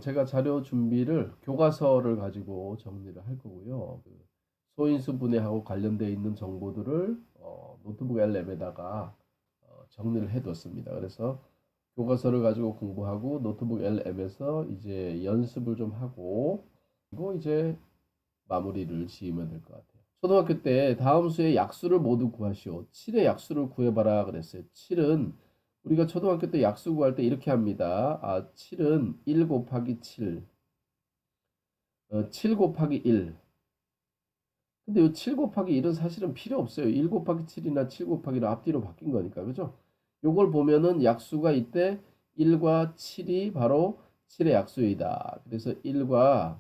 제가 자료 준비를 교과서를 가지고 정리를 할 거고요. 소인수 분해하고 관련되어 있는 정보들을 노트북 L앱에다가 정리를 해뒀습니다. 그래서 교과서를 가지고 공부하고 노트북 L앱에서 이제 연습을 좀 하고 그리고 이제 마무리를 지으면 될 것 같아요. 초등학교 때 다음 수의 약수를 모두 구하시오. 7의 약수를 구해봐라 그랬어요. 7은 우리가 초등학교 때 약수 구할 때 이렇게 합니다. 7은 1 곱하기 7, 7 곱하기 1. 근데 이 7 곱하기 1은 사실은 필요 없어요. 1 곱하기 7이나 7 곱하기 1은 앞뒤로 바뀐 거니까. 그죠? 요걸 보면은 약수가 이때 1과 7이 바로 7의 약수이다. 그래서 1과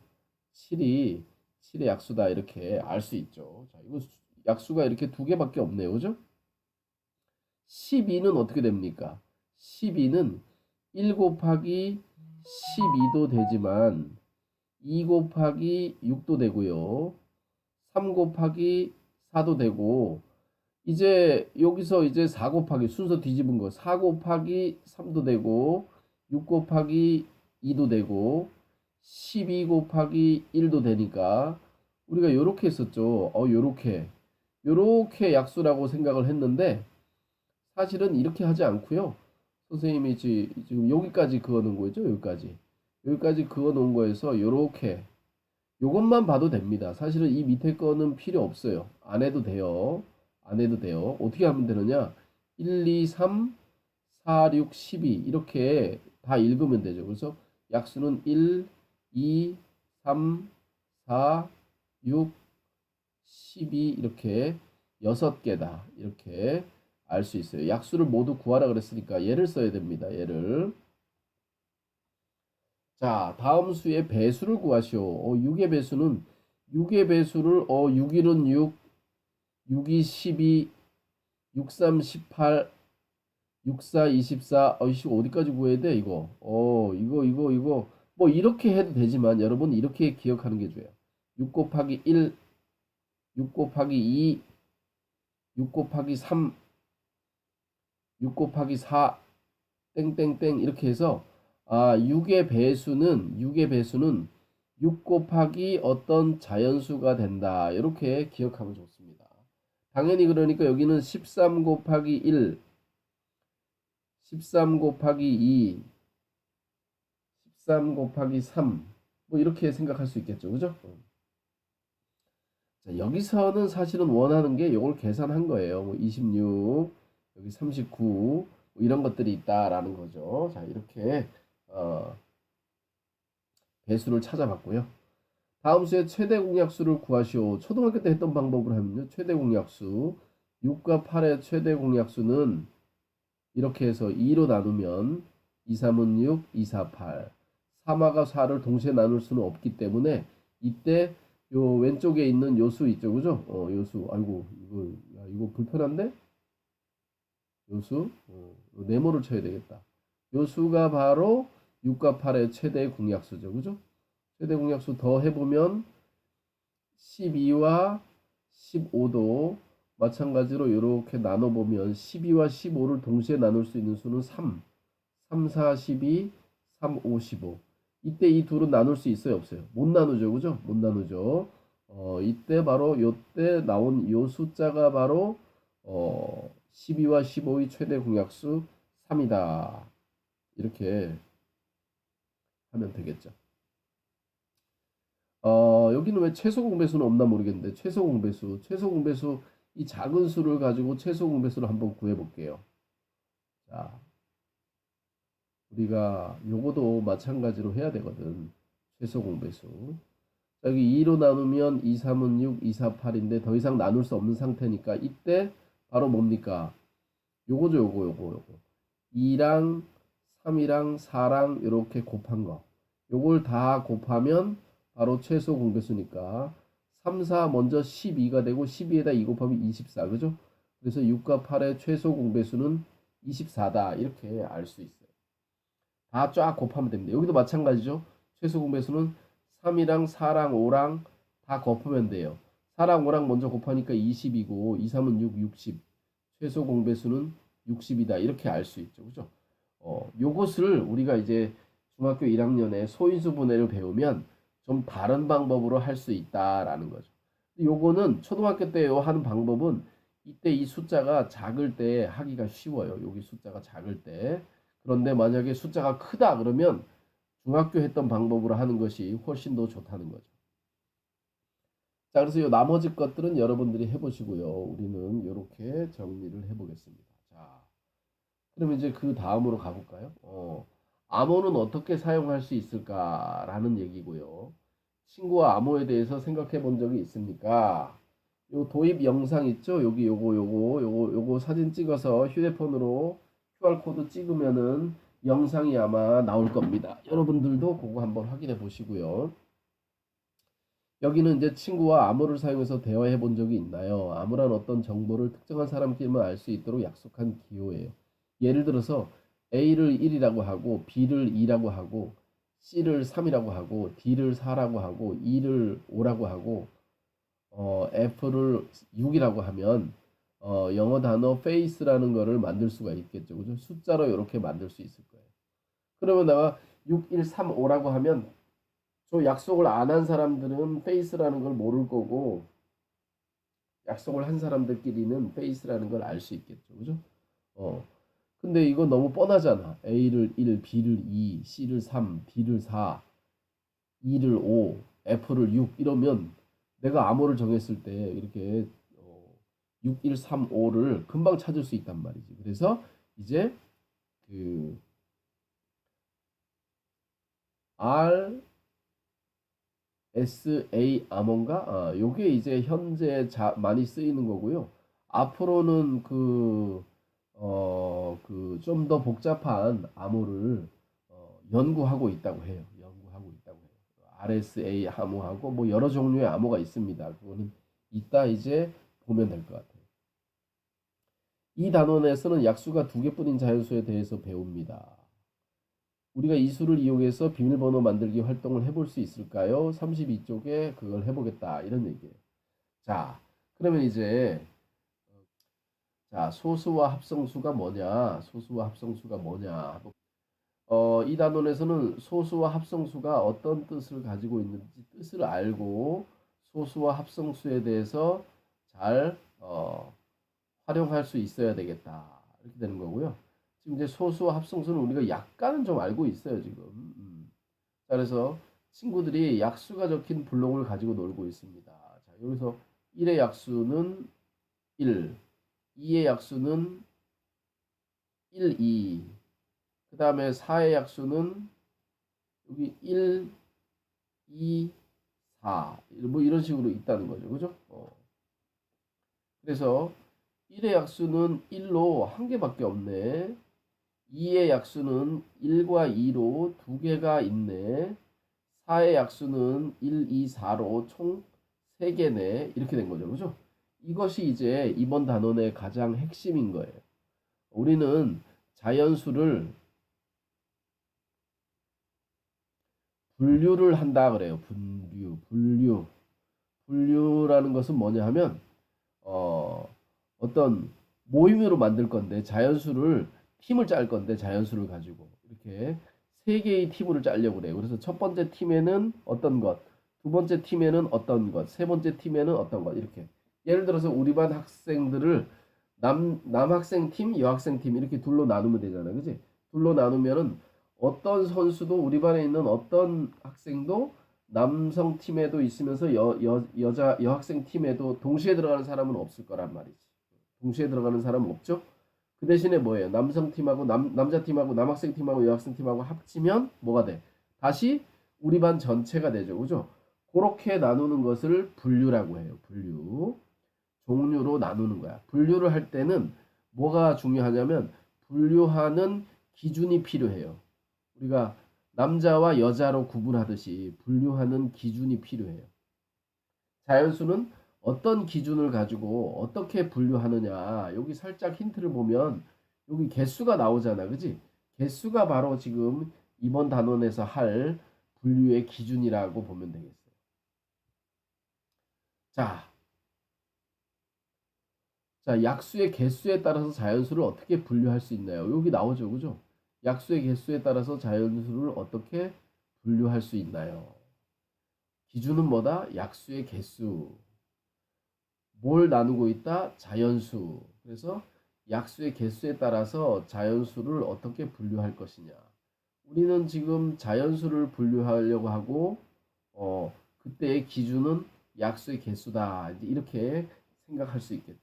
7이 7의 약수다. 이렇게 알 수 있죠. 자, 이거 약수가 이렇게 두 개밖에 없네요. 그죠? 12는 어떻게 됩니까? 12는 1 곱하기 12도 되지만 2 곱하기 6도 되고요. 3 곱하기 4도 되고 이제 여기서 이제 4 곱하기 순서 뒤집은 거 4 곱하기 3도 되고 6 곱하기 2도 되고 12 곱하기 1도 되니까 우리가 요렇게 했었죠. 요렇게 약수라고 생각을 했는데 사실은 이렇게 하지 않고요. 선생님이 지금 여기까지 그어 놓은 거죠. 여기까지 그어 놓은 거에서 요렇게 요것만 봐도 됩니다. 사실은 이 밑에 거는 필요 없어요. 안 해도 돼요. 안 해도 돼요. 어떻게 하면 되느냐? 1, 2, 3, 4, 6, 12 이렇게 다 읽으면 되죠. 그래서 약수는 1, 2, 3, 4, 6, 12 이렇게 6개다. 이렇게 알 수 있어요. 약수를 모두 구하라 그랬으니까 얘를 써야 됩니다. 얘를. 자, 다음 수의 배수를 구하시오. 6의 배수를 6일은 6, 6이 12, 63 18, 64 24. 이거 어디까지 구해야 돼, 이거? 이거. 뭐 이렇게 해도 되지만 여러분 이렇게 기억하는 게 좋아요. 6 곱하기 1, 6 곱하기 2, 6 곱하기 3, 6 곱하기 4, 땡땡땡 이렇게 해서 6의 배수는 6 곱하기 어떤 자연수가 된다. 이렇게 기억하면 좋습니다. 당연히 그러니까 여기는 13 곱하기 1, 13 곱하기 2, 13 곱하기 3, 뭐 이렇게 생각할 수 있겠죠. 그죠? 자, 여기서는 사실은 원하는 게 이걸 계산한 거예요. 뭐 26, 여기 39, 뭐 이런 것들이 있다라는 거죠. 자, 이렇게 어, 배수를 찾아봤고요. 다음 수의 최대 공약수를 구하시오. 초등학교 때 했던 방법으로 하면요. 최대 공약수 6과 8의 최대 공약수는 이렇게 해서 2로 나누면 2, 3은 6, 2, 4, 8. 3하고 4를 동시에 나눌 수는 없기 때문에 이때 요 왼쪽에 있는 요수 있죠. 그죠? 요수. 아이고, 이거 불편한데? 요수. 네모를 쳐야 되겠다. 요수가 바로 6과 8의 최대 공약수죠. 그죠? 최대 공약수 더 해보면 12와 15도 마찬가지로 이렇게 나눠보면 12와 15를 동시에 나눌 수 있는 수는 3, 3, 4, 12, 3, 5, 15. 이때 이 둘은 나눌 수 있어요, 없어요? 못 나누죠, 그죠? 못 나누죠. 이때 바로 요때 나온 요 숫자가 바로 12와 15의 최대 공약수 3이다. 이렇게 하면 되겠죠. 여기는 왜 최소 공배수는 없나 모르겠는데 최소 공배수 이 작은 수를 가지고 최소 공배수를 한번 구해 볼게요. 자, 우리가 요거도 마찬가지로 해야 되거든. 최소 공배수. 여기 2로 나누면 2, 3은 6, 2, 4, 8인데 더 이상 나눌 수 없는 상태니까 이때 바로 뭡니까? 요거죠, 요거. 2랑 3이랑 4랑 이렇게 곱한 거. 요걸 다 곱하면 바로 최소 공배수니까 3, 4 먼저 12가 되고 12에다 2 곱하면 24. 그죠? 그래서 6과 8의 최소 공배수는 24다. 이렇게 알 수 있어요. 다 쫙 곱하면 됩니다. 여기도 마찬가지죠. 최소 공배수는 3이랑 4랑 5랑 다 곱하면 돼요. 4랑 5랑 먼저 곱하니까 20이고 2, 3은 6, 60. 최소 공배수는 60이다. 이렇게 알 수 있죠. 그죠? 요것을 우리가 이제 중학교 1학년에 소인수 분해를 배우면 좀 다른 방법으로 할 수 있다라는 거죠. 요거는 초등학교 때 하는 방법은 이때 이 숫자가 작을 때 하기가 쉬워요. 여기 숫자가 작을 때. 그런데 만약에 숫자가 크다 그러면 중학교 했던 방법으로 하는 것이 훨씬 더 좋다는 거죠. 자, 그래서 이 나머지 것들은 여러분들이 해보시고요. 우리는 이렇게 정리를 해보겠습니다. 자, 그럼 이제 그 다음으로 가볼까요? 암호는 어떻게 사용할 수 있을까라는 얘기고요. 친구와 암호에 대해서 생각해 본 적이 있습니까? 요 도입 영상 있죠? 여기 요거 사진 찍어서 휴대폰으로 QR코드 찍으면은 영상이 아마 나올 겁니다. 여러분들도 그거 한번 확인해 보시고요. 여기는 이제 친구와 암호를 사용해서 대화해 본 적이 있나요? 암호란 어떤 정보를 특정한 사람끼리만 알 수 있도록 약속한 기호예요. 예를 들어서 A를 1이라고 하고 B를 2라고 하고 C를 3이라고 하고 D를 4라고 하고 E를 5라고 하고 F를 6이라고 하면 영어 단어 face라는 거를 만들 수가 있겠죠. 그죠? 숫자로 이렇게 만들 수 있을 거예요. 그러면 내가 6, 1, 3, 5라고 하면 저 약속을 안 한 사람들은 face라는 걸 모를 거고 약속을 한 사람들끼리는 face라는 걸 알 수 있겠죠. 그죠? 근데 이거 너무 뻔하잖아. A를 1, B를 2, C를 3, D를 4, E를 5, F를 6 이러면 내가 암호를 정했을 때 이렇게 6, 1, 3, 5를 금방 찾을 수 있단 말이지. 그래서 이제 그 R, SA 암호인가? 요게 이제 현재 많이 쓰이는 거고요. 앞으로는 좀 더 복잡한 암호를 연구하고 있다고 해요. 연구하고 있다고 해요. RSA 암호하고 뭐 여러 종류의 암호가 있습니다. 그거는 이따 이제 보면 될 것 같아요. 이 단원에서는 약수가 두 개뿐인 자연수에 대해서 배웁니다. 우리가 이 수를 이용해서 비밀번호 만들기 활동을 해볼 수 있을까요? 32쪽에 그걸 해보겠다. 이런 얘기예요. 자, 그러면 이제 자, 소수와 합성수가 뭐냐? 소수와 합성수가 뭐냐? 이 단원에서는 소수와 합성수가 어떤 뜻을 가지고 있는지 뜻을 알고 소수와 합성수에 대해서 잘 활용할 수 있어야 되겠다. 이렇게 되는 거고요. 지금 이제 소수와 합성수는 우리가 약간은 좀 알고 있어요, 지금. 자, 그래서 친구들이 약수가 적힌 블록을 가지고 놀고 있습니다. 자, 여기서 1의 약수는 1, 2의 약수는 1, 2, 그 다음에 4의 약수는 여기 1, 2, 4, 뭐 이런 식으로 있다는 거죠. 그죠? 그래서 1의 약수는 1로 한 개밖에 없네. 2의 약수는 1과 2로 두 개가 있네. 4의 약수는 1, 2, 4로 총 3개네. 이렇게 된 거죠. 그죠? 이것이 이제 이번 단원의 가장 핵심인 거예요. 우리는 자연수를 분류를 한다 그래요. 분류라는 것은 뭐냐 하면 어떤 모임으로 만들 건데 자연수를 팀을 짤 건데 자연수를 가지고 이렇게 세 개의 팀으로 짜려고 그래요. 그래서 첫 번째 팀에는 어떤 것, 두 번째 팀에는 어떤 것, 세 번째 팀에는 어떤 것 이렇게. 예를 들어서 우리 반 학생들을 남학생 팀, 여학생 팀 이렇게 둘로 나누면 되잖아요. 그지? 둘로 나누면은 어떤 선수도 우리 반에 있는 어떤 학생도 남성 팀에도 있으면서 여자 여학생 팀에도 동시에 들어가는 사람은 없을 거란 말이지. 동시에 들어가는 사람은 없죠. 그 대신에 뭐예요? 남성 팀하고 남자 팀하고 남학생 팀하고 여학생 팀하고 합치면 뭐가 돼? 다시 우리 반 전체가 되죠. 그죠? 그렇게 나누는 것을 분류라고 해요. 분류. 종류로 나누는 거야. 분류를 할 때는 뭐가 중요하냐면 분류하는 기준이 필요해요. 우리가 남자와 여자로 구분하듯이 분류하는 기준이 필요해요. 자연수는 어떤 기준을 가지고 어떻게 분류하느냐. 여기 살짝 힌트를 보면 여기 개수가 나오잖아. 그지? 개수가 바로 지금 이번 단원에서 할 분류의 기준이라고 보면 되겠어요. 자, 약수의 개수에 따라서 자연수를 어떻게 분류할 수 있나요? 여기 나오죠. 그죠? 약수의 개수에 따라서 자연수를 어떻게 분류할 수 있나요? 기준은 뭐다? 약수의 개수. 뭘 나누고 있다? 자연수. 그래서 약수의 개수에 따라서 자연수를 어떻게 분류할 것이냐. 우리는 지금 자연수를 분류하려고 하고 그때의 기준은 약수의 개수다. 이제 이렇게 생각할 수 있겠죠.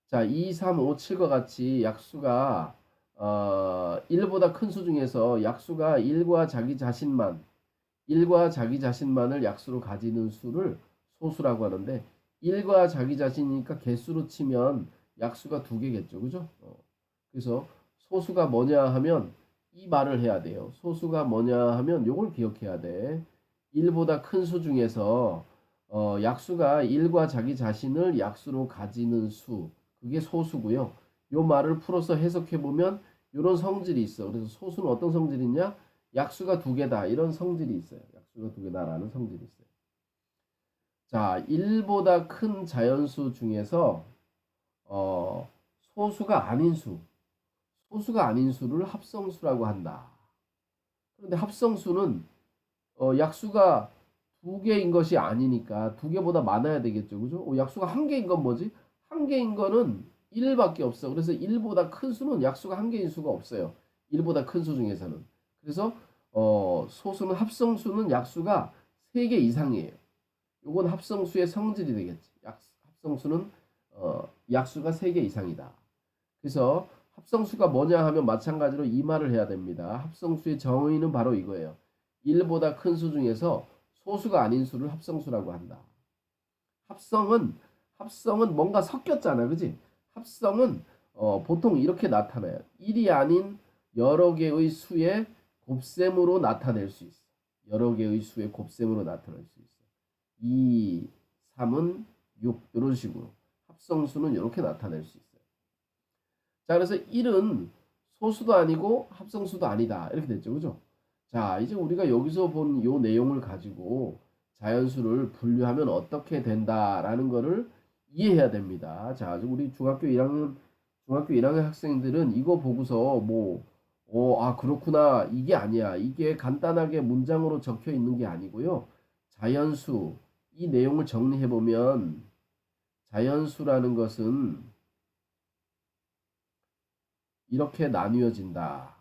자, 2, 3, 5, 7과 같이 약수가 1보다 큰 수 중에서 약수가 1과 자기 자신만을 약수로 가지는 수를 소수라고 하는데 1과 자기 자신이니까 개수로 치면 약수가 두 개겠죠. 그죠? 그래서 소수가 뭐냐 하면 이 말을 해야 돼요. 소수가 뭐냐 하면 요걸 기억해야 돼. 1보다 큰 수 중에서 약수가 1과 자기 자신을 약수로 가지는 수 그게 소수고요. 요 말을 풀어서 해석해 보면 요런 성질이 있어. 그래서 소수는 어떤 성질이냐? 약수가 두 개다. 이런 성질이 있어요. 약수가 두 개다라는 성질이 있어요. 자, 1보다 큰 자연수 중에서 소수가 아닌 소수가 아닌 수를 합성수라고 한다. 그런데 합성수는 약수가 두 개인 것이 아니니까 두 개보다 많아야 되겠죠. 그죠? 약수가 한 개인 건 뭐지? 한 개인 거는 1밖에 없어. 그래서 1보다 큰 수는 약수가 한 개인 수가 없어요. 1보다 큰 수 중에서는. 그래서 소수는 합성수는 약수가 3개 이상이에요. 요건 합성수의 성질이 되겠지. 합성수는 약수가 3개 이상이다. 그래서 합성수가 뭐냐 하면 마찬가지로 이 말을 해야 됩니다. 합성수의 정의는 바로 이거예요. 1보다 큰 수 중에서 소수가 아닌 수를 합성수라고 한다. 합성은 뭔가 섞였잖아. 그지? 합성은 보통 이렇게 나타나요. 1이 아닌 여러 개의 수의 곱셈으로 나타낼 수 있어. 여러 개의 수의 곱셈으로 나타낼 수 있어. 2, 3은 6 이런 식으로 합성수는 이렇게 나타낼 수 있어요. 자, 그래서 1은 소수도 아니고 합성수도 아니다. 이렇게 됐죠. 그죠? 자, 이제 우리가 여기서 본 요 내용을 가지고 자연수를 분류하면 어떻게 된다라는 거를 이해해야 됩니다. 자, 우리 중학교 1학년 학생들은 이거 보고서 그렇구나. 이게 아니야. 이게 간단하게 문장으로 적혀 있는 게 아니고요. 자연수, 이 내용을 정리해 보면 자연수라는 것은 이렇게 나뉘어진다.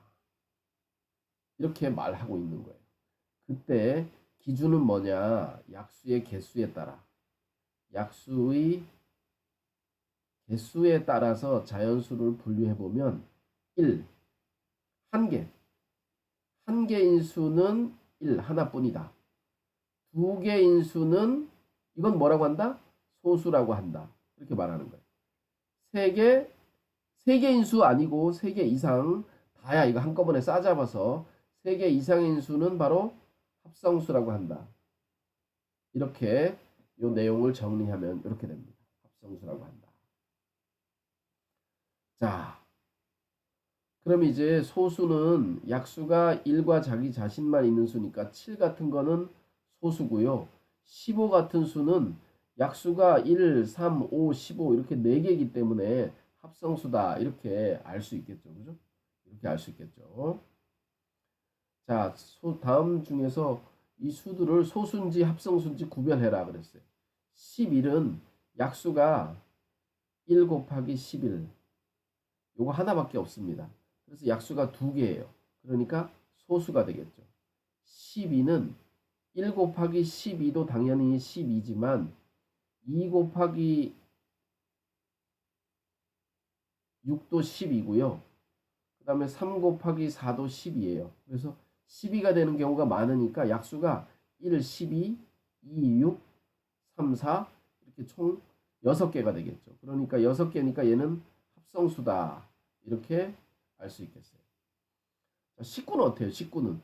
이렇게 말하고 있는 거예요. 그때 기준은 뭐냐? 약수의 개수에 따라. 약수의 개수에 따라서 자연수를 분류해 보면 1, 한 개. 한 개인 수는 1, 하나뿐이다. 두 개인 수는 이건 뭐라고 한다? 소수라고 한다. 이렇게 말하는 거예요. 세 개인 수 아니고 3개 이상 다야. 이거 한꺼번에 싸잡아서 3개 이상인 수는 바로 합성수라고 한다. 이렇게 이 내용을 정리하면 이렇게 됩니다. 합성수라고 한다. 자, 그럼 이제 소수는 약수가 1과 자기 자신만 있는 수니까 7 같은 거는 소수고요. 15 같은 수는 약수가 1, 3, 5, 15 이렇게 4개이기 때문에 합성수다. 이렇게 알 수 있겠죠. 그죠? 이렇게 알 수 있겠죠. 자, 다음 중에서 이 수들을 소수인지 합성수인지 구별해라 그랬어요. 11은 약수가 1 곱하기 11. 요거 하나밖에 없습니다. 그래서 약수가 2개예요. 그러니까 소수가 되겠죠. 12는 1 곱하기 12도 당연히 12지만 2 곱하기 6도 10이고요. 그 다음에 3 곱하기 4도 10이에요. 그래서 12가 되는 경우가 많으니까 약수가 1, 12, 2, 6, 3, 4 이렇게 총 6개가 되겠죠. 그러니까 6개니까 얘는 합성수다. 이렇게 알 수 있겠어요. 자, 19는 어때요? 19는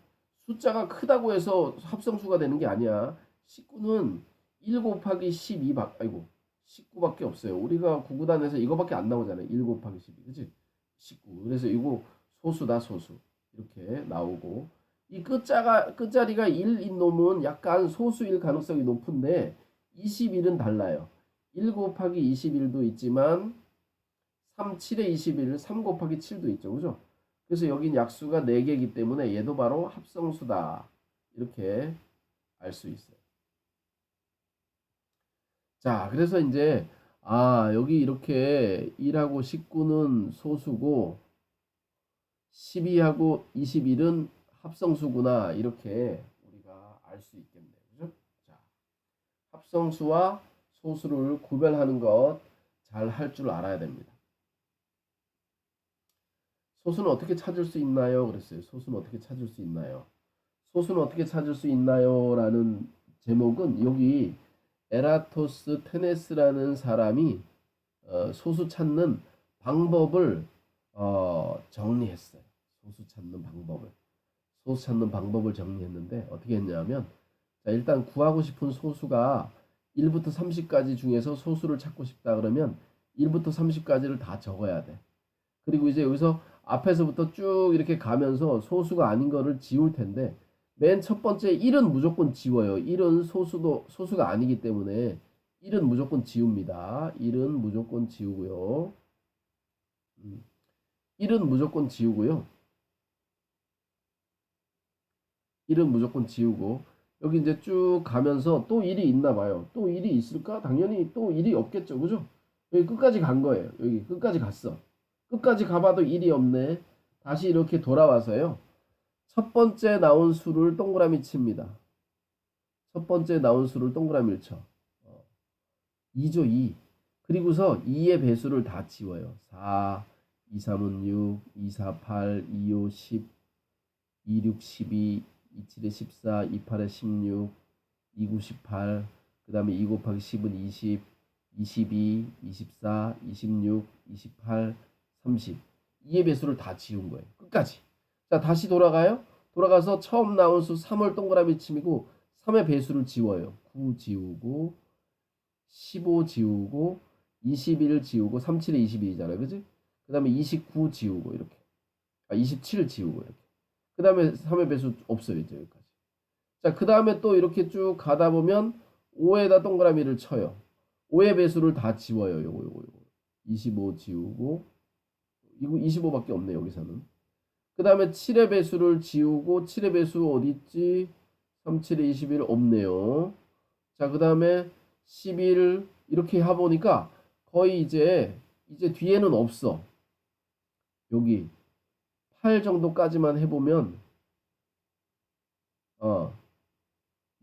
숫자가 크다고 해서 합성수가 되는 게 아니야. 19는 1 곱하기 19밖에 없어요. 우리가 구구단에서 이거밖에 안 나오잖아요. 1 곱하기 12. 그치? 19. 그래서 이거 소수다, 소수. 이렇게 나오고. 이 끝자리가 1인 놈은 약간 소수일 가능성이 높은데 21은 달라요. 1 곱하기 21도 있지만 3, 7에 21, 3 곱하기 7도 있죠. 그죠? 그래서 여긴 약수가 4개이기 때문에 얘도 바로 합성수다. 이렇게 알 수 있어요. 자, 그래서 이제 여기 이렇게 1하고 19는 소수고 12하고 21은 합성수구나. 이렇게 우리가 알 수 있겠네요. 그죠? 자, 합성수와 소수를 구별하는 것 잘 할 줄 알아야 됩니다. 소수는 어떻게 찾을 수 있나요? 그랬어요. 소수는 어떻게 찾을 수 있나요? 소수는 어떻게 찾을 수 있나요? 라는 제목은 여기 에라토스테네스라는 사람이 소수 찾는 방법을 정리했어요. 소수 찾는 방법을. 소수 찾는 방법을 정리했는데 어떻게 했냐면 자, 일단 구하고 싶은 소수가 1부터 30까지 중에서 소수를 찾고 싶다 그러면 1부터 30까지를 다 적어야 돼. 그리고 이제 여기서 앞에서부터 쭉 이렇게 가면서 소수가 아닌 거를 지울 텐데 맨 첫 번째 1은 무조건 지워요. 1은 소수가 아니기 때문에 1은 무조건 지웁니다. 1은 무조건 지우고요. 1은 무조건 지우고요. 1은 무조건 지우고 여기 이제 쭉 가면서 또 1이 있나 봐요. 또 1이 있을까? 당연히 또 1이 없겠죠. 그죠? 여기 끝까지 간 거예요. 여기 끝까지 갔어. 끝까지 가봐도 1이 없네. 다시 이렇게 돌아와서요. 첫 번째 나온 수를 동그라미 칩니다. 첫 번째 나온 수를 동그라미를 쳐. 2죠, 2. 그리고서 2의 배수를 다 지워요. 4, 2, 3은 6, 2, 4, 8, 2, 5, 10, 2, 6, 12, 2, 7에 14, 2, 8에 16, 2, 9, 18, 그 다음에 2 곱하기 10은 20, 22, 24, 26, 28, 30. 2의 배수를 다 지운 거예요. 끝까지. 자, 다시 돌아가요. 돌아가서 처음 나온 수 3을 동그라미 치고 3의 배수를 지워요. 9 지우고 15 지우고 21 지우고 3, 7에 22잖아요. 그지? 그 다음에 29 지우고 이렇게. 27 지우고 이렇게. 그 다음에 3의 배수 없어요. 이제 여기까지. 자, 그 다음에 또 이렇게 쭉 가다 보면 5에다 동그라미를 쳐요. 5의 배수를 다 지워요. 요거. 25 지우고 이거 25밖에 없네 여기서는. 그 다음에 7의 배수를 지우고 7의 배수 어디 있지? 3, 7에 21 없네요. 자, 그 다음에 11 이렇게 해보니까 거의 이제 뒤에는 없어. 여기 8 정도까지만 해보면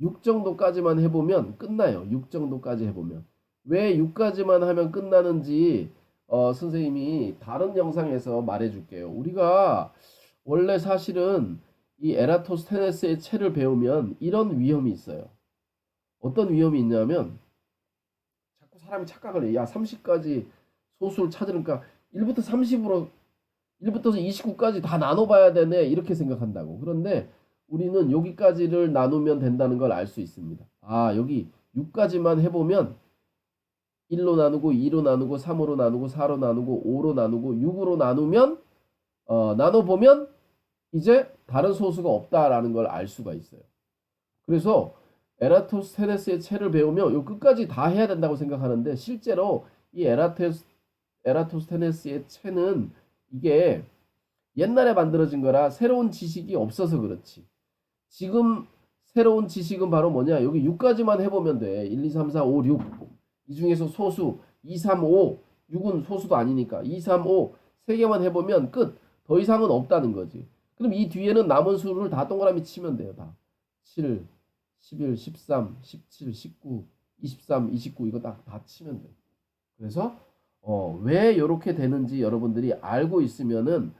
6 정도까지만 해보면 끝나요. 6 정도까지 해보면. 왜 6까지만 하면 끝나는지 선생님이 다른 영상에서 말해줄게요. 우리가 원래 사실은 이 에라토스테네스의 체를 배우면 이런 위험이 있어요. 어떤 위험이 있냐면 자꾸 사람이 착각을 해. 야, 30까지 소수를 찾으니까 1부터 30으로 1부터 29까지 다 나눠봐야 되네. 이렇게 생각한다고. 그런데 우리는 여기까지를 나누면 된다는 걸 알 수 있습니다. 여기 6까지만 해보면 1로 나누고 2로 나누고 3으로 나누고 4로 나누고 5로 나누고 6으로 나누면 나눠보면 이제 다른 소수가 없다라는 걸 알 수가 있어요. 그래서 에라토스테네스의 체를 배우면 요 끝까지 다 해야 된다고 생각하는데 실제로 이 에라토스테네스의 체는 이게 옛날에 만들어진 거라 새로운 지식이 없어서 그렇지. 지금 새로운 지식은 바로 뭐냐? 여기 6까지만 해보면 돼. 1, 2, 3, 4, 5, 6. 이 중에서 소수 2, 3, 5. 6은 소수도 아니니까 2, 3, 5. 3개만 해보면 끝. 더 이상은 없다는 거지. 그럼 이 뒤에는 남은 수를 다 동그라미 치면 돼요. 다. 7, 11, 13, 17, 19, 23, 29 이거 다 치면 돼. 그래서 왜 이렇게 되는지 여러분들이 알고 있으면은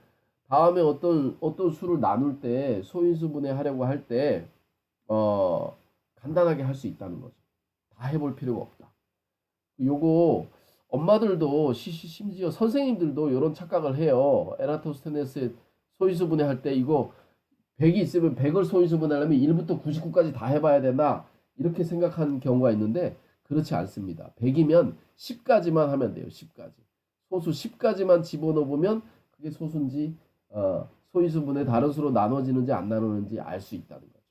다음에 어떤 수를 나눌 때 소인수분해 하려고 할 때 간단하게 할 수 있다는 거죠. 다 해볼 필요가 없다. 요거 엄마들도 심지어 선생님들도 이런 착각을 해요. 에라토스테네스의 소인수분해 할 때 이거 100이 있으면 100을 소인수분해하려면 1부터 99까지 다 해봐야 되나 이렇게 생각하는 경우가 있는데 그렇지 않습니다. 100이면 10까지만 하면 돼요. 10까지. 소수 10까지만 집어넣으면 그게 소수인지 소인수분해 다른 수로 나눠지는지 안 나누는지 알 수 있다는 거죠.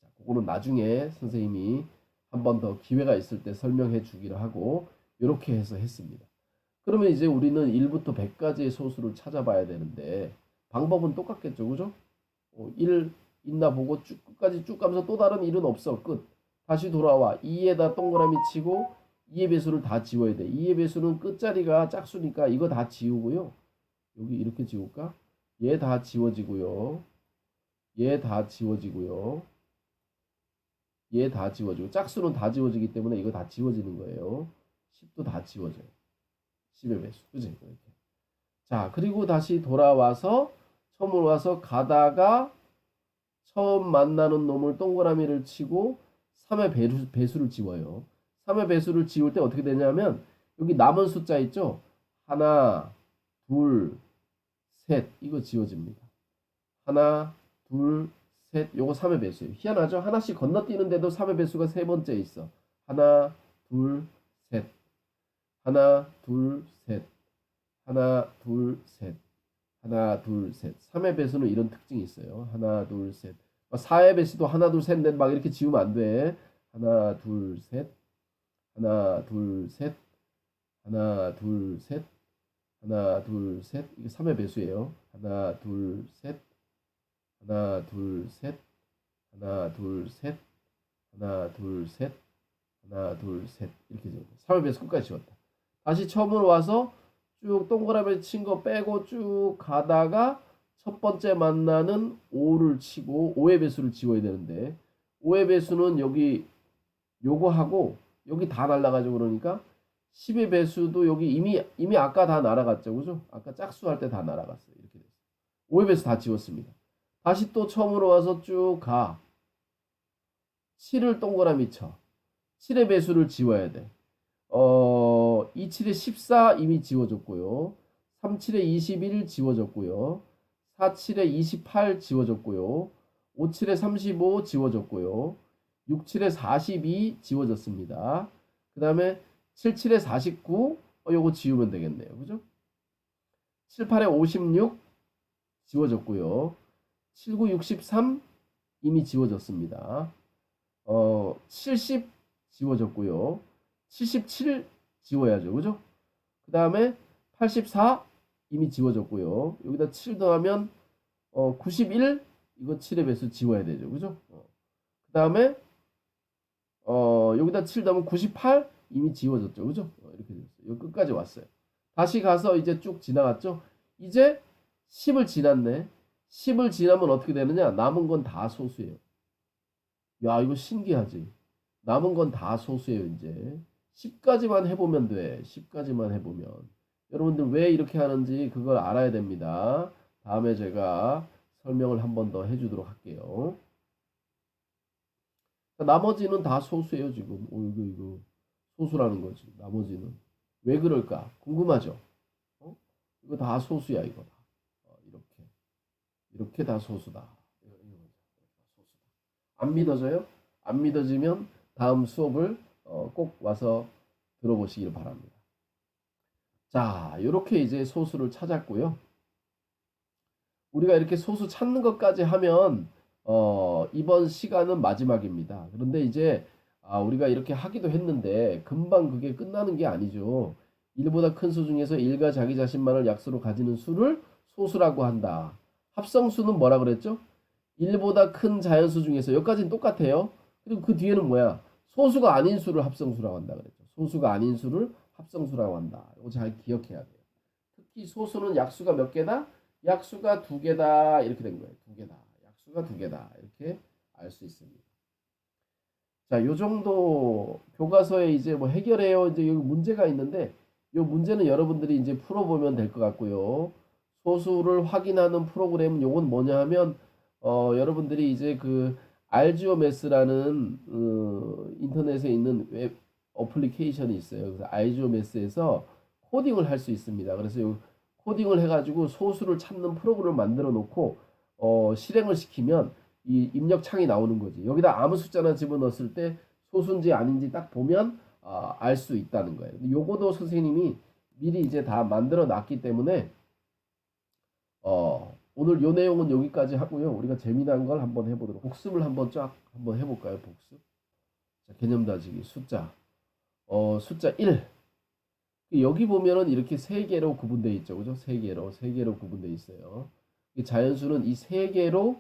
자, 그거는 나중에 선생님이 한 번 더 기회가 있을 때 설명해 주기로 하고 이렇게 해서 했습니다. 그러면 이제 우리는 1부터 100까지의 소수를 찾아봐야 되는데 방법은 똑같겠죠. 그죠? 1 있나 보고 쭉 끝까지 쭉 가면서 또 다른 1은 없어. 끝. 다시 돌아와. 2에다 동그라미 치고 2의 배수를 다 지워야 돼. 2의 배수는 끝자리가 짝수니까 이거 다 지우고요. 여기 이렇게 지울까? 얘 다 지워지고요. 얘 다 지워지고요. 얘 다 지워지고 짝수는 다 지워지기 때문에 이거 다 지워지는 거예요. 10도 다 지워져요. 10의 배수. 그지? 이렇게. 자, 그리고 다시 돌아와서 처음으로 와서 가다가 처음 만나는 놈을 동그라미를 치고 3의 배수를 지워요. 3의 배수를 지울 때 어떻게 되냐면 여기 남은 숫자 있죠? 하나, 둘, 셋. 이거 지워집니다. 하나, 둘, 셋. 요거 3의 배수예요. 희한하죠? 하나씩 건너뛰는데도 3의 배수가 세 번째 있어. 하나, 둘, 셋. 하나, 둘, 셋. 하나, 둘, 셋. 하나, 둘, 셋. 3의 배수는 이런 특징이 있어요. 하나, 둘, 셋. 4의 배수도 하나, 둘, 셋, 넷 막 이렇게 지우면 안 돼. 하나, 둘, 셋. 하나, 둘, 셋. 하나, 둘, 셋. 하나, 둘, 셋. 이게 3의 배수예요. 하나, 둘, 셋. 하나, 둘, 셋. 하나, 둘, 셋. 하나, 둘, 셋. 하나, 둘, 셋. 이렇게 지웠다. 3의 배수 끝까지 지웠다. 다시 처음으로 와서 쭉 동그라미 친 거 빼고 쭉 가다가 첫 번째 만나는 5를 치고 5의 배수를 지워야 되는데 5의 배수는 여기 요거 하고 여기 다 날라가죠. 그러니까 10의 배수도 여기 이미 아까 다 날아갔죠. 그죠? 아까 짝수 할 때 다 날아갔어요. 이렇게 됐어요. 5의 배수 다 지웠습니다. 다시 또 처음으로 와서 쭉 가. 7을 동그라미 쳐. 7의 배수를 지워야 돼. 27에 14 이미 지워졌고요. 37에 21 지워졌고요. 47에 28 지워졌고요. 57에 35 지워졌고요. 67에 42 지워졌습니다. 그 다음에 77에 49 요거 지우면 되겠네요. 그죠? 78에 56 지워졌고요. 79, 63 이미 지워졌습니다. 70 지워졌고요. 77 지워야죠. 그죠? 그 다음에 84 이미 지워졌고요. 여기다 7 더하면 91 이거 7의 배수 지워야 되죠. 그죠? 그 다음에 여기다 7 더하면 98 이미 지워졌죠. 그죠? 이렇게 됐어요. 여기 끝까지 왔어요. 다시 가서 이제 쭉 지나갔죠. 이제 10을 지났네. 10을 지나면 어떻게 되느냐? 남은 건 다 소수예요. 야, 이거 신기하지? 남은 건 다 소수예요, 이제. 10까지만 해보면 돼. 10까지만 해보면. 여러분들 왜 이렇게 하는지 그걸 알아야 됩니다. 다음에 제가 설명을 한 번 더 해주도록 할게요. 나머지는 다 소수예요, 지금. 이거 소수라는 거지. 나머지는. 왜 그럴까? 궁금하죠? 이거 다 소수야, 이거 다. 이렇게 다 소수다. 안 믿어져요? 안 믿어지면 다음 수업을 꼭 와서 들어보시길 바랍니다. 자, 이렇게 이제 소수를 찾았고요. 우리가 이렇게 소수 찾는 것까지 하면 이번 시간은 마지막입니다. 그런데 이제 우리가 이렇게 하기도 했는데 금방 그게 끝나는 게 아니죠. 1보다 큰 수 중에서 1과 자기 자신만을 약수로 가지는 수를 소수라고 한다. 합성수는 뭐라 그랬죠? 1보다 큰 자연수 중에서 여기까지는 똑같아요. 그리고 그 뒤에는 뭐야? 소수가 아닌 수를 합성수라고 한다 그랬죠. 소수가 아닌 수를 합성수라고 한다. 이거 잘 기억해야 돼요. 특히 소수는 약수가 몇 개다? 약수가 2개다. 이렇게 된 거예요. 2개다. 약수가 2개다. 이렇게 알 수 있습니다. 자, 요 정도 교과서에 이제 뭐 해결해요. 이제 여기 문제가 있는데 요 문제는 여러분들이 이제 풀어보면 될 것 같고요. 소수를 확인하는 프로그램은 요건 뭐냐 하면 여러분들이 이제 그 알지오매스라는 인터넷에 있는 웹 어플리케이션이 있어요. 그래서 알지오매스에서 코딩을 할 수 있습니다. 그래서 요 코딩을 해가지고 소수를 찾는 프로그램을 만들어 놓고 실행을 시키면 이 입력창이 나오는 거지. 여기다 아무 숫자나 집어넣었을 때 소수인지 아닌지 딱 보면 알 수 있다는 거예요. 요거도 선생님이 미리 이제 다 만들어 놨기 때문에 오늘 요 내용은 여기까지 하고요. 우리가 재미난 걸 한번 해보도록 복습을 한번 쫙 한번 해볼까요? 복습. 자, 개념 다지기 숫자. 숫자 1. 여기 보면은 이렇게 세 개로 구분되어 있죠. 그죠? 세 개로 구분되어 있어요. 이 자연수는 이 세 개로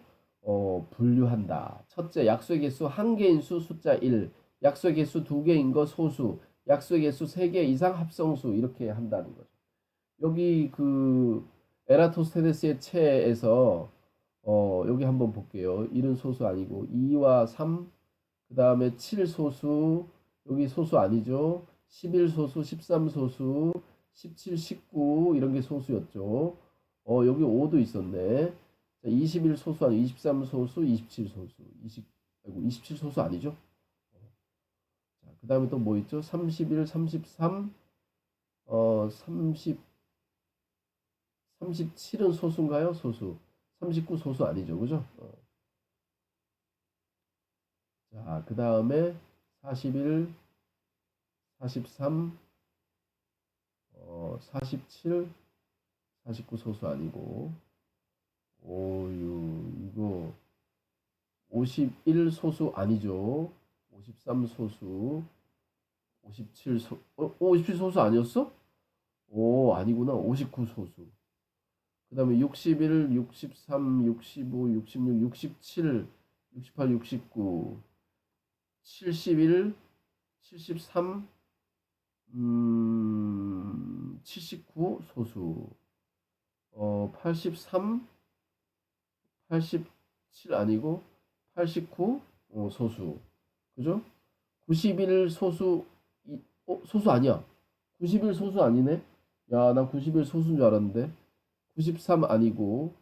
분류한다. 첫째, 약수의 개수 한 개인 수 숫자 1, 약수의 개수 두 개인 거 소수, 약수의 개수 세 개 이상 합성수 이렇게 한다는 거죠. 여기 그 에라토스테네스의 체에서 여기 한번 볼게요. 1은 소수 아니고 2와 3, 그 다음에 7 소수, 여기 소수 아니죠. 11 소수, 13 소수, 17, 19 이런 게 소수였죠. 여기 5도 있었네. 자, 21 소수 아니고 23 소수, 27 소수, 27 소수 아니죠? 자, 그 다음에 또 뭐 있죠? 31, 33, 30, 37은 소수인가요? 소수. 39 소수 아니죠. 그죠? 자, 그 다음에 41, 43, 47, 49 소수 아니고, 5, 6, 이거 51 소수 아니죠. 53 소수, 57 57 소수 아니었어? 오, 아니구나. 59 소수. 그 다음에 61, 63, 65, 66, 67, 68, 69, 71, 73, 79 소수, 83, 87 아니고 89 소수, 그죠? 91 소수, 소수 아니야. 91 소수 아니네. 야, 나 91 소수인 줄 알았는데. 93 아니고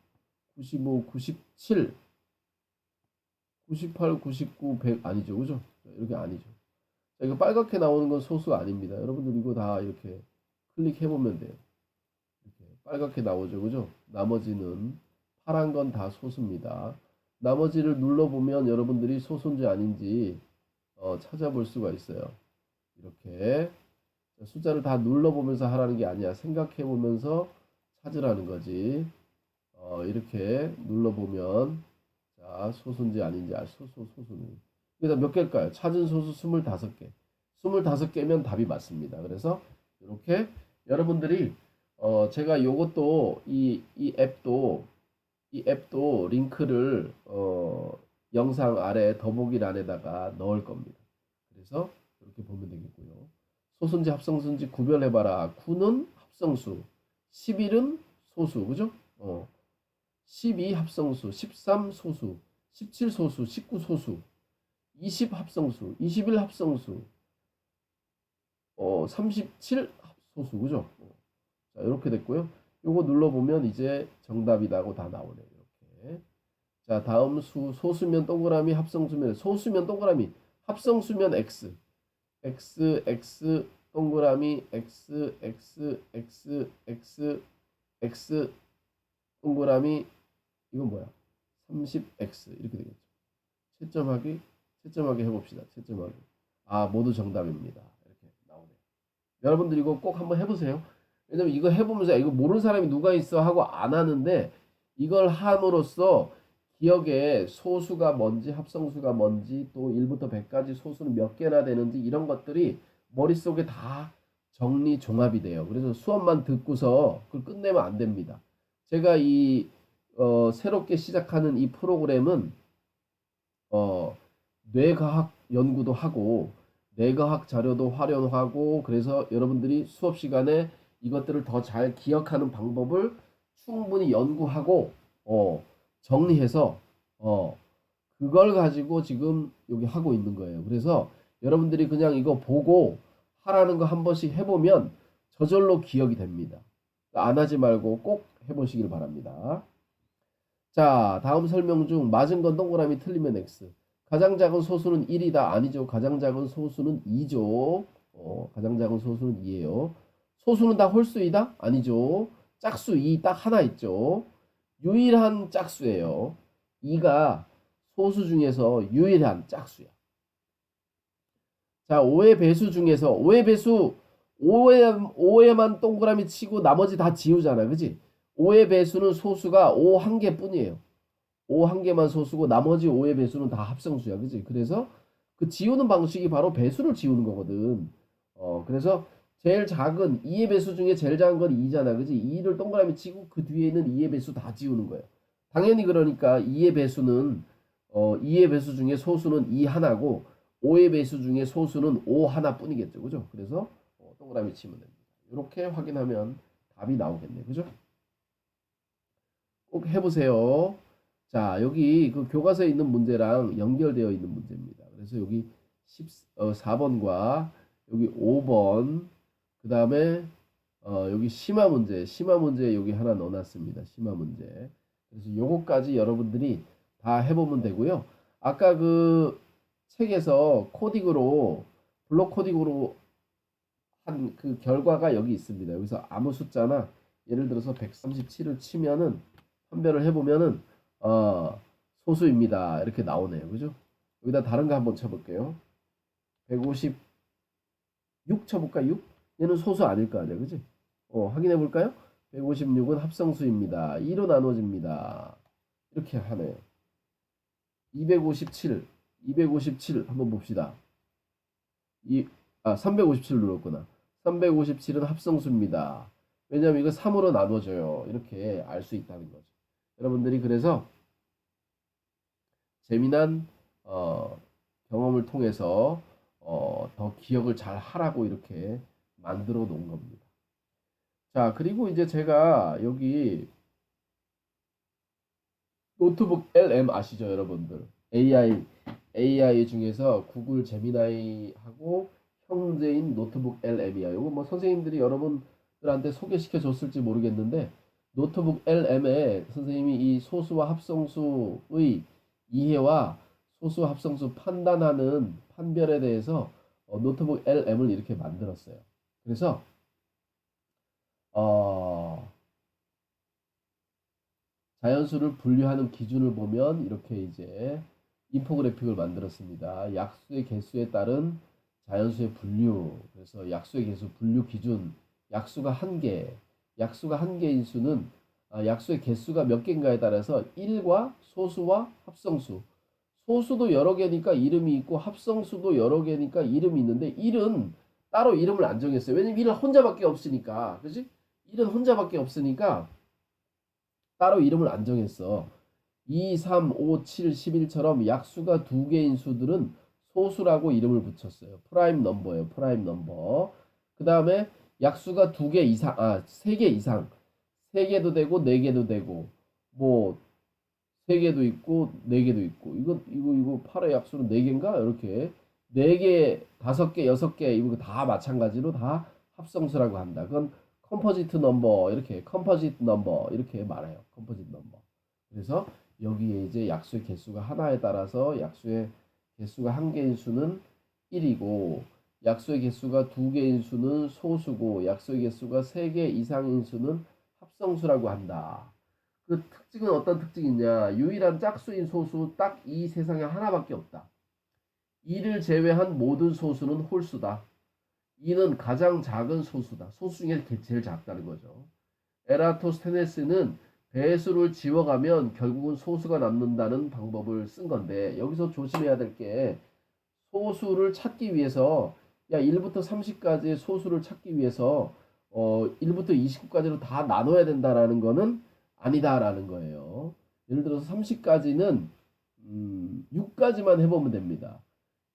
95, 97, 98, 99, 100 아니죠, 그죠? 이렇게 아니죠. 자, 이거 빨갛게 나오는 건 소수가 아닙니다. 여러분들 이거 다 이렇게 클릭해 보면 돼요. 이렇게 빨갛게 나오죠, 그죠? 나머지는 파란 건 다 소수입니다. 나머지를 눌러보면 여러분들이 소수인지 아닌지 찾아볼 수가 있어요. 이렇게 숫자를 다 눌러보면서 하라는 게 아니야. 생각해 보면서 찾으라는 거지. 이렇게 눌러보면 자, 소수인지 아닌지 소수는. 그래서 몇 개일까요? 찾은 소수 25개. 25개면 답이 맞습니다. 그래서 이렇게 여러분들이 제가 요것도 이 앱도 링크를 영상 아래 더보기란에다가 넣을 겁니다. 그래서 이렇게 보면 되겠고요. 소수인지 합성수인지 구별해봐라. 9는 합성수, 11은 소수, 그죠? 12 합성수, 13 소수, 17 소수, 19 소수, 20 합성수, 21 합성수, 37 소수, 그죠? 자, 이렇게 됐고요. 요거 눌러보면 이제 정답이라고 다 나오네요. 이렇게. 자, 다음 소수면 동그라미, 합성수면, 소수면 동그라미, 합성수면 X, X, 동그라미, X, X, 동그라미, 이건 뭐야? 30X, 이렇게 되겠죠. 채점하기 해봅시다. 채점하기. 아, 모두 정답입니다. 이렇게 나오네요. 여러분들 이거 꼭 한번 해보세요. 왜냐면 이거 해보면서 이거 모르는 사람이 누가 있어 하고 안 하는데 이걸 함으로써 기억에 소수가 뭔지 합성수가 뭔지 또 1부터 100까지 소수는 몇 개나 되는지 이런 것들이 머릿속에 다 정리 종합이 돼요. 그래서 수업만 듣고서 그걸 끝내면 안 됩니다. 제가 새롭게 시작하는 이 프로그램은 뇌과학 연구도 하고 뇌과학 자료도 활용하고 그래서 여러분들이 수업 시간에 이것들을 더 잘 기억하는 방법을 충분히 연구하고 정리해서 그걸 가지고 지금 여기 하고 있는 거예요. 그래서 여러분들이 그냥 이거 보고 하라는 거 한 번씩 해보면 저절로 기억이 됩니다. 안 하지 말고 꼭 해보시길 바랍니다. 자, 다음 설명 중 맞은 건 동그라미 틀리면 X. 가장 작은 소수는 1이다. 아니죠. 가장 작은 소수는 2죠. 가장 작은 소수는 2예요. 소수는 다 홀수이다? 아니죠. 짝수 2 딱 하나 있죠. 유일한 짝수예요. 2가 소수 중에서 유일한 짝수야. 자, 5의 배수 중에서 5의 배수 5에만 동그라미 치고 나머지 다 지우잖아. 그지? 5의 배수는 소수가 5 한 개뿐이에요. 5 한 개만 소수고 나머지 5의 배수는 다 합성수야. 그지? 그래서 그 지우는 방식이 바로 배수를 지우는 거거든. 그래서 제일 작은 2의 배수 중에 제일 작은 건 2잖아. 그지? 2를 동그라미 치고 그 뒤에 있는 2의 배수 다 지우는 거예요. 당연히 그러니까 2의 배수는 2의 배수 중에 소수는 2 하나고 5의 배수 중에 소수는 5 하나뿐이겠죠. 그죠? 그래서 동그라미 치면 됩니다. 이렇게 확인하면 답이 나오겠네. 그죠? 꼭 해보세요. 자, 여기 그 교과서에 있는 문제랑 연결되어 있는 문제입니다. 그래서 여기 4번과 여기 5번, 그 다음에 여기 심화 문제 여기 하나 넣어놨습니다. 심화 문제. 그래서 요거까지 여러분들이 다 해보면 되고요. 아까 그 책에서 코딩으로 블록 코딩으로 한 그 결과가 여기 있습니다. 여기서 아무 숫자나 예를 들어서 137을 치면은 판별을 해보면은 소수입니다. 이렇게 나오네요. 그죠? 여기다 다른 거 한번 쳐볼게요. 156 쳐볼까? 6? 얘는 소수 아닐 거 아니야. 그지? 확인해 볼까요? 156은 합성수입니다. 2로 나눠집니다. 이렇게 하네요. 257 한번 봅시다. 357 눌렀구나. 357은 합성수입니다. 왜냐면 이거 3으로 나눠져요. 이렇게 알 수 있다는 거죠. 여러분들이 그래서 재미난 경험을 통해서 더 기억을 잘 하라고 이렇게 만들어 놓은 겁니다. 자, 그리고 이제 제가 여기 노트북 LM 아시죠, 여러분들? AI 중에서 구글 제미나이하고 형제인 노트북 LM이야. 이거 뭐 선생님들이 여러분들한테 소개시켜 줬을지 모르겠는데 노트북 LM에 선생님이 이 소수와 합성수의 이해와 소수 합성수 판단하는 판별에 대해서 노트북 LM을 이렇게 만들었어요. 그래서 자연수를 분류하는 기준을 보면 이렇게 이제 인포그래픽을 만들었습니다. 약수의 개수에 따른 자연수의 분류. 그래서 약수의 개수 분류 기준. 약수가 한 개인 수는 약수의 개수가 몇 개인가에 따라서 1과 소수와 합성수. 소수도 여러 개니까 이름이 있고 합성수도 여러 개니까 이름이 있는데 1은 따로 이름을 안 정했어요. 왜냐면 1은 혼자밖에 없으니까. 그지? 1은 혼자밖에 없으니까 따로 이름을 안 정했어. 2, 3, 5, 7, 11처럼 약수가 두 개인 수들은 소수라고 이름을 붙였어요. 프라임 넘버예요. 프라임 넘버. 그 다음에 약수가 두 개 이상, 세 개 이상. 세 개도 되고, 네 개도 되고, 뭐, 세 개도 있고, 네 개도 있고. 이거 8의 약수는 네 개인가? 이렇게. 네 개, 다섯 개, 여섯 개, 이거 다 마찬가지로 다 합성수라고 한다. 그건 컴포지트 넘버, 이렇게, 컴포지트 넘버, 이렇게 말해요. 컴포지트 넘버. 그래서 여기에 이제 약수의 개수가 하나에 따라서 약수의 개수가 한 개인 수는 1이고, 약수의 개수가 두 개인 수는 소수고, 약수의 개수가 세 개 이상인 수는 합성수라고 한다. 그 특징은 어떤 특징이냐? 유일한 짝수인 소수 딱 이 세상에 하나밖에 없다. 2를 제외한 모든 소수는 홀수다. 2는 가장 작은 소수다. 소수 중에 제일 작다는 거죠. 에라토스테네스는 배수를 지워가면 결국은 소수가 남는다는 방법을 쓴 건데 여기서 조심해야 될 게 소수를 찾기 위해서 1부터 30까지의 소수를 찾기 위해서 1부터 29까지로 다 나눠야 된다라는 거는 아니다라는 거예요. 예를 들어서 30까지는 6까지만 해보면 됩니다.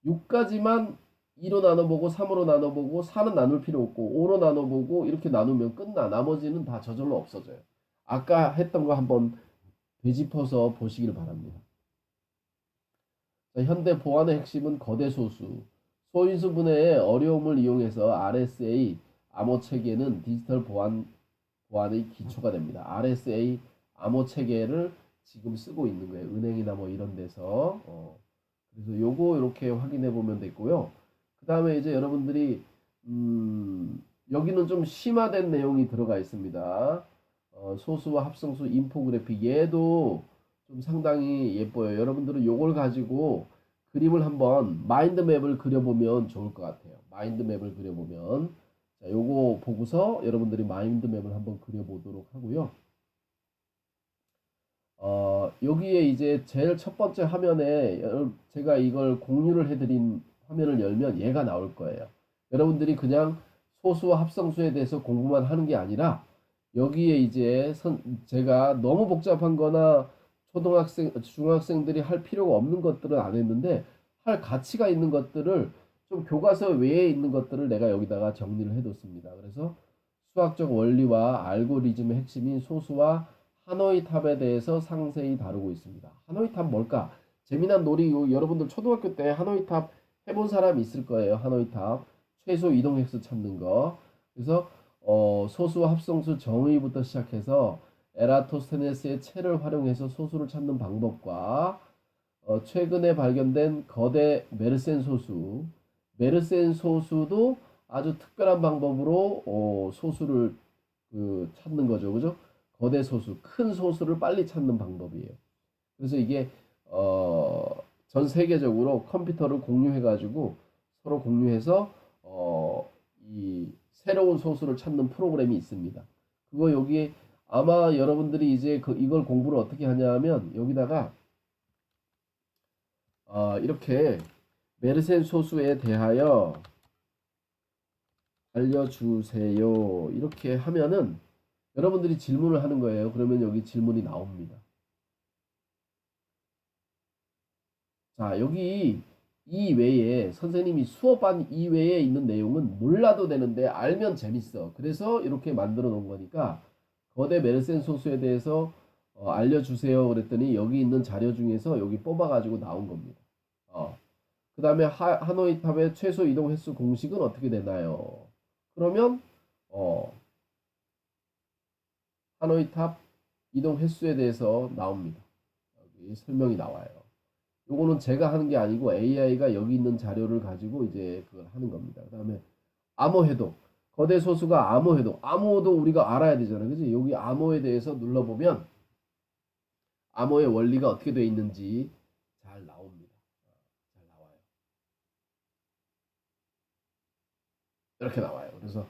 6까지만 2로 나눠보고 3으로 나눠보고 4는 나눌 필요 없고 5로 나눠보고 이렇게 나누면 끝나. 나머지는 다 저절로 없어져요. 아까 했던 거 한번 되짚어서 보시길 바랍니다. 자, 현대 보안의 핵심은 거대 소수. 소인수 분해의 어려움을 이용해서 RSA 암호 체계는 디지털 보안의 기초가 됩니다. RSA 암호 체계를 지금 쓰고 있는 거예요. 은행이나 뭐 이런 데서. 그래서 요거 이렇게 확인해 보면 되고요. 그 다음에 이제 여러분들이 여기는 좀 심화된 내용이 들어가 있습니다. 소수와 합성수 인포그래픽 얘도 좀 상당히 예뻐요. 여러분들은 요걸 가지고 그림을 한번 마인드맵을 그려보면 좋을 것 같아요. 마인드맵을 그려보면 자, 요거 보고서 여러분들이 마인드맵을 한번 그려보도록 하고요. 여기에 이제 제일 첫 번째 화면에 제가 이걸 공유를 해드린 화면을 열면 얘가 나올 거예요. 여러분들이 그냥 소수와 합성수에 대해서 공부만 하는 게 아니라 여기에 이제 제가 너무 복잡한 거나 초등학생, 중학생들이 할 필요가 없는 것들은 안 했는데 할 가치가 있는 것들을 좀 교과서 외에 있는 것들을 내가 여기다가 정리를 해뒀습니다. 그래서 수학적 원리와 알고리즘의 핵심인 소수와 하노이 탑에 대해서 상세히 다루고 있습니다. 하노이 탑 뭘까? 재미난 놀이, 여러분들 초등학교 때 하노이 탑 해본 사람 있을 거예요. 하노이 탑 최소 이동 횟수 찾는 거. 그래서 소수와 합성수 정의부터 시작해서 에라토스테네스의 채를 활용해서 소수를 찾는 방법과 최근에 발견된 거대 메르센 소수, 메르센 소수도 아주 특별한 방법으로 소수를 찾는 거죠, 그죠? 거대 소수, 큰 소수를 빨리 찾는 방법이에요. 그래서 이게 전 세계적으로 컴퓨터를 공유해가지고 서로 공유해서 이 새로운 소수를 찾는 프로그램이 있습니다. 그거 여기 아마 여러분들이 이제 이걸 공부를 어떻게 하냐면 여기다가 이렇게 메르센 소수에 대하여 알려주세요. 이렇게 하면은 여러분들이 질문을 하는 거예요. 그러면 여기 질문이 나옵니다. 자, 여기 이외에 선생님이 수업한 이외에 있는 내용은 몰라도 되는데 알면 재밌어. 그래서 이렇게 만들어 놓은 거니까 거대 메르센 소수에 대해서 알려주세요. 그랬더니 여기 있는 자료 중에서 여기 뽑아가지고 나온 겁니다. 그 다음에 하노이 탑의 최소 이동 횟수 공식은 어떻게 되나요? 그러면 하노이 탑 이동 횟수에 대해서 나옵니다. 여기 설명이 나와요. 요거는 제가 하는 게 아니고 AI가 여기 있는 자료를 가지고 이제 그걸 하는 겁니다. 그 다음에 암호 해독. 거대 소수가 암호 해독. 암호도 우리가 알아야 되잖아요. 그지? 여기 암호에 대해서 눌러보면 암호의 원리가 어떻게 되어 있는지 잘 나옵니다. 잘 나와요. 이렇게 나와요. 그래서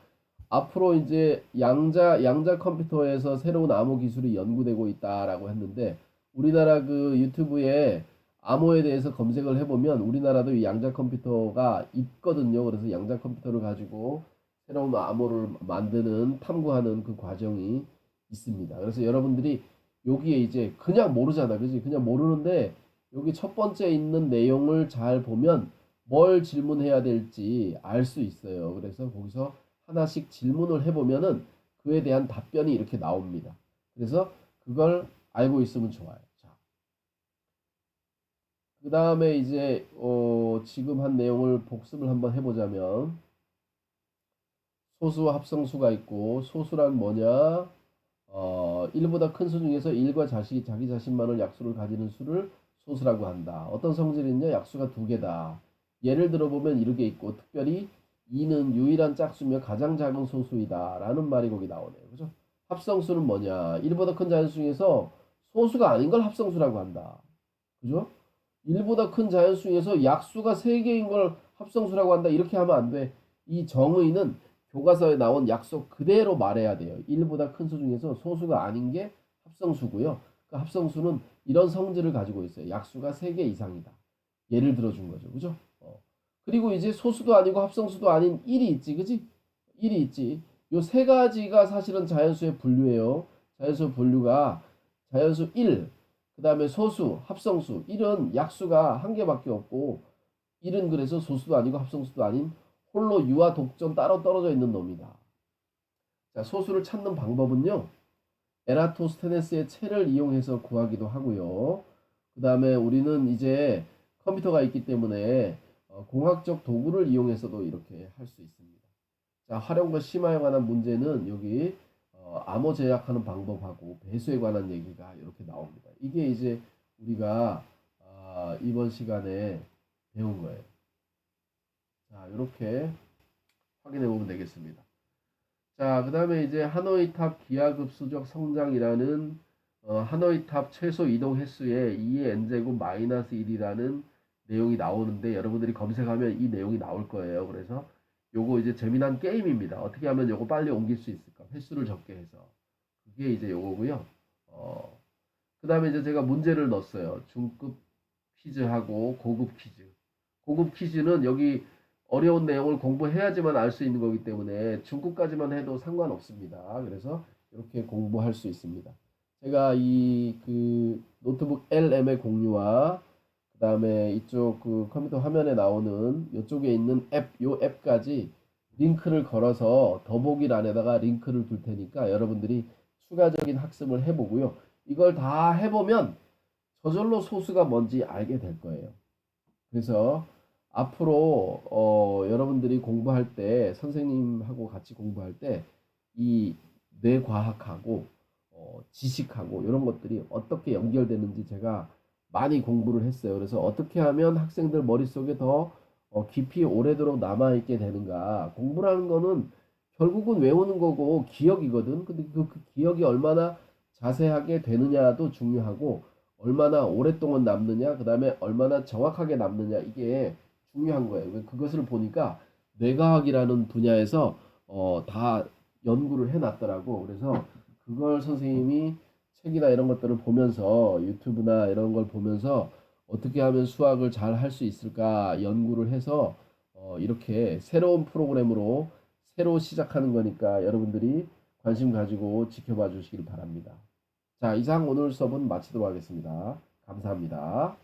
앞으로 이제 양자 컴퓨터에서 새로운 암호 기술이 연구되고 있다라고 했는데 우리나라 그 유튜브에 암호에 대해서 검색을 해보면 우리나라도 이 양자 컴퓨터가 있거든요. 그래서 양자 컴퓨터를 가지고 새로운 암호를 만드는 탐구하는 그 과정이 있습니다. 그래서 여러분들이 여기에 이제 그냥 모르잖아. 그지? 그냥 모르는데 여기 첫 번째 있는 내용을 잘 보면 뭘 질문해야 될지 알 수 있어요. 그래서 거기서 하나씩 질문을 해보면은 그에 대한 답변이 이렇게 나옵니다. 그래서 그걸 알고 있으면 좋아요. 자, 그 다음에 이제 지금 한 내용을 복습을 한번 해보자면 소수와 합성수가 있고 소수란 뭐냐? 1보다 큰 수 중에서 1과 자기 자신만을 약수를 가지는 수를 소수라고 한다. 어떤 성질이 있냐? 약수가 두 개다. 예를 들어보면 이렇게 있고 특별히 2는 유일한 짝수며 가장 작은 소수이다 라는 말이 거기 나오네요. 그죠? 합성수는 뭐냐? 1보다 큰 자연수 중에서 소수가 아닌 걸 합성수라고 한다. 그죠? 1보다 큰 자연수 중에서 약수가 3개인 걸 합성수라고 한다. 이렇게 하면 안 돼. 이 정의는 교과서에 나온 약속 그대로 말해야 돼요. 1보다 큰 수 중에서 소수가 아닌 게 합성수고요. 그 합성수는 이런 성질을 가지고 있어요. 약수가 3개 이상이다. 예를 들어준 거죠. 그죠? 그리고 이제 소수도 아니고 합성수도 아닌 1이 있지. 그지? 1이 있지. 요 세 가지가 사실은 자연수의 분류예요. 자연수 분류가 자연수 1, 그 다음에 소수, 합성수. 1은 약수가 한 개밖에 없고 1은 그래서 소수도 아니고 합성수도 아닌 홀로 유와 독점 따로 떨어져 있는 놈이다. 자, 소수를 찾는 방법은요. 에라토스테네스의 채를 이용해서 구하기도 하고요. 그 다음에 우리는 이제 컴퓨터가 있기 때문에 공학적 도구를 이용해서도 이렇게 할 수 있습니다. 자, 활용과 심화에 관한 문제는 여기 암호 제약하는 방법하고 배수에 관한 얘기가 이렇게 나옵니다. 이게 이제 우리가 이번 시간에 배운 거예요. 자, 이렇게 확인해 보면 되겠습니다. 자, 그 다음에 이제 하노이 탑 기하급수적 성장이라는 하노이 탑 최소 이동 횟수에 2의 n제곱 마이너스 1이라는 내용이 나오는데 여러분들이 검색하면 이 내용이 나올 거예요. 그래서 요거 이제 재미난 게임입니다. 어떻게 하면 요거 빨리 옮길 수 있을까? 횟수를 적게 해서. 그게 이제 요거고요. 그 다음에 이제 제가 문제를 넣었어요. 중급 퀴즈하고 고급 퀴즈. 고급 퀴즈는 여기 어려운 내용을 공부해야지만 알 수 있는 거기 때문에 중국까지만 해도 상관없습니다. 그래서 이렇게 공부할 수 있습니다. 제가 이 그 노트북 LM의 공유와 그 다음에 이쪽 그 컴퓨터 화면에 나오는 이쪽에 있는 요 앱까지 링크를 걸어서 더보기란에다가 링크를 둘 테니까 여러분들이 추가적인 학습을 해보고요. 이걸 다 해보면 저절로 소수가 뭔지 알게 될 거예요. 그래서 앞으로 여러분들이 공부할 때 선생님하고 같이 공부할 때 이 뇌과학하고 지식하고 이런 것들이 어떻게 연결되는지 제가 많이 공부를 했어요. 그래서 어떻게 하면 학생들 머릿속에 더 깊이 오래도록 남아있게 되는가. 공부라는 거는 결국은 외우는 거고 기억이거든. 근데 그 기억이 얼마나 자세하게 되느냐도 중요하고 얼마나 오랫동안 남느냐, 그 다음에 얼마나 정확하게 남느냐, 이게 중요한 거예요. 그것을 보니까 뇌과학이라는 분야에서 다 연구를 해놨더라고. 그래서 그걸 선생님이 책이나 이런 것들을 보면서 유튜브나 이런 걸 보면서 어떻게 하면 수학을 잘 할 수 있을까 연구를 해서 이렇게 새로운 프로그램으로 새로 시작하는 거니까 여러분들이 관심 가지고 지켜봐 주시길 바랍니다. 자, 이상 오늘 수업은 마치도록 하겠습니다. 감사합니다.